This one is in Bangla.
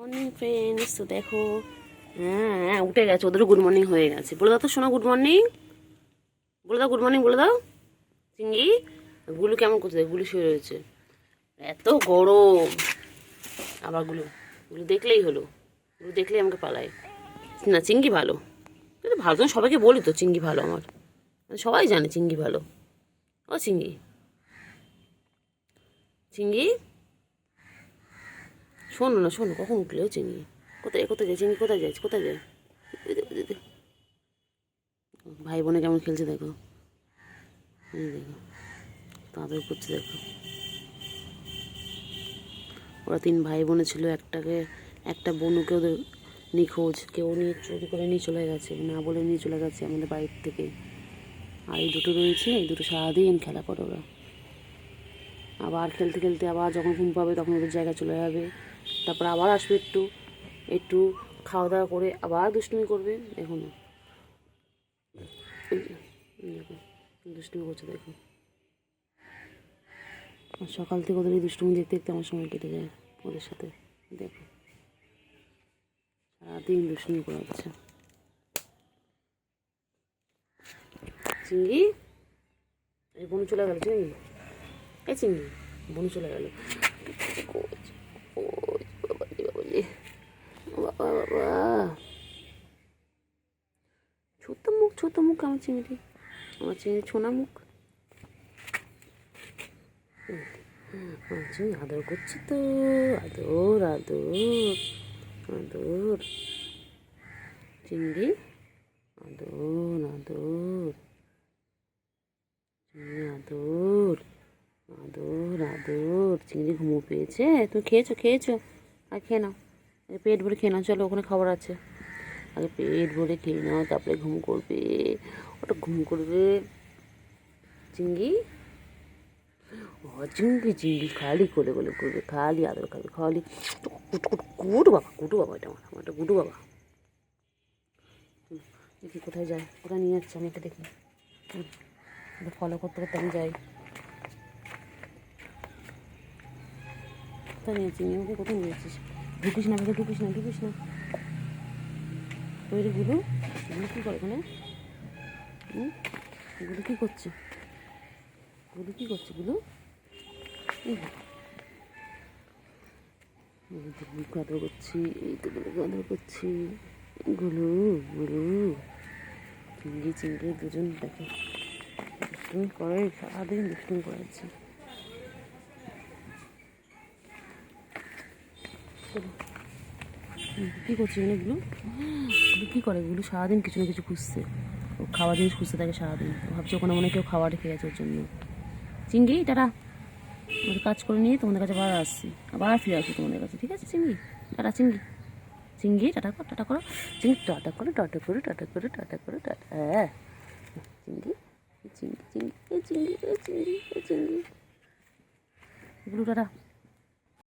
Morning friends. তো দেখো, হ্যাঁ উঠে গেছে, ওদেরও গুড মর্নিং হয়ে গেছে। বলে দাও তো শোনা গুড মর্নিং, বলে দাও গুড মর্নিং বলে দাও। চিঙ্গি, গুলু কেমন করছে? গুলু শুয়ে রয়েছে, এত গরম। আবার গুলু, গুলু দেখলেই হলো, গুলু দেখলেই আমাকে পালায়। না চিঙ্গি ভালো, কিন্তু ভালো তো সবাইকে বলি তো চিঙ্গি ভালো আমার, সবাই জানে চিঙ্গি ভালো। ও চিঙ্গি, চিঙ্গি শোনো না, শোনো, কখন উঠলে? ও চিঙ্গি কোথায়, কোথায় যায়? চিঙ্গি কোথায় যাচ্ছে? কোথায় যায়? ভাই বোনে কেমন খেলছে দেখো, দেখো তাদের করছে দেখো। ওরা 3 ভাই বোনে ছিল, একটা বোনকে ওদের নিখোঁজ, কেউ নিয়ে চুরি করে নিয়ে চলে গেছে, না বলে নিয়ে চলে গেছে আমাদের বাড়ির থেকে। আর এই দুটো রয়েছে, এই দুটো সারাদিন খেলা করে ওরা। আবার খেলতে খেলতে আবার যখন ঘুম পাবে তখন ওদের জায়গায় চলে যাবে, তারপর আবার আসবে, একটু একটু খাওয়া দাওয়া করে আবার দুষ্টুমি করবে। দেখুন দেখো দুষ্টুমি করছে দেখো। আর সকাল থেকে ওদের এই দুষ্টুমি দেখতে দেখতে আমার সময় কেটে যায় ওদের সাথে। দেখো সারাদিন দুষ্টুমি করে হচ্ছে। চিঙ্গি, এই বনু চলে গেল। চিঙ্গি, এই চিঙ্গি, বনু চলে গেল। বাবা বাবা, ছোট্ট মুখ, ছোট্ট মুখ আমার চিংড়ি, আমার চিংড়ি ছোনা মুখ। চিংড়ি আদর করছে তো, আদর আদর আদর। চিংড়ি আদর আদর, চিংড়ি আদর আদর আদর। চিংড়ি ঘুমো পেয়েছে? তুমি খেয়েছো? খেয়েছো? আর খেয়ে নাও, পেট ভরে খেয়ে নাও। চলো ওখানে খাবার আছে, আগে পেট ভরে খেয়ে নাও, তারপরে ঘুম করবে। ওটা ঘুম করবে। চিংড়ি, ও চিংড়ি, চিংড়ি খালি কোলে কোলে করবে, খালি আদর খাবে, খালি গুডু বাবা, গুডু বাবা, এটা আমার একটা গুডু বাবা। দেখি কোথায় যায়, কোথায় নিয়ে যাচ্ছে আমাকে দেখি। ফলো করতে করতে আমি যাই। কোথায় নিয়েছি আমাকে? কোথায় নিয়েছিস? ঢুকিস না আমাকে, ঢুকিস না, ঢুকিস না। ওই রে গুডু, গুডু কী করে ওখানে? গুডু কী করছে? গুডু কী করছে? গুডু গুলুকে আদর করছি, এই তো গুলুকে আদর করছি। গুলু গুলু, চিংড়ি চিংড়ি দুজন দেখো দুষ্টুমি করে, সারাদিন দুষ্টুমি করেছে। কী করছে এখানে গুলু? গুলু কী করে? গুলু সারাদিন কিছু না কিছু খুঁজছে, ও খাওয়া জিনিস খুঁজতে থাকে সারাদিন। ভাবছি ওখানে মনে কেউ খাবার রেখে গেছে ওর জন্য। চিংড়ি টাটা, আমাদের কাজ করে নিয়ে তোমাদের কাছে আবার আসছি, আবার ফিরে আসছি তোমাদের কাছে, ঠিক আছে চিংড়ি? টাটা চিংড়ি, চিংড়ি টাটা করো, টাটা করো চিংড়ি, টাটা করে, টাটা করে, টাটা করে, টাটা করে, টাটা। হ্যাঁ চিংড়ি, চিংড়ি চিংড়ি, এই চিংড়ি, এই চিংড়ি, এই চিংড়ি। এগুলো টাটা।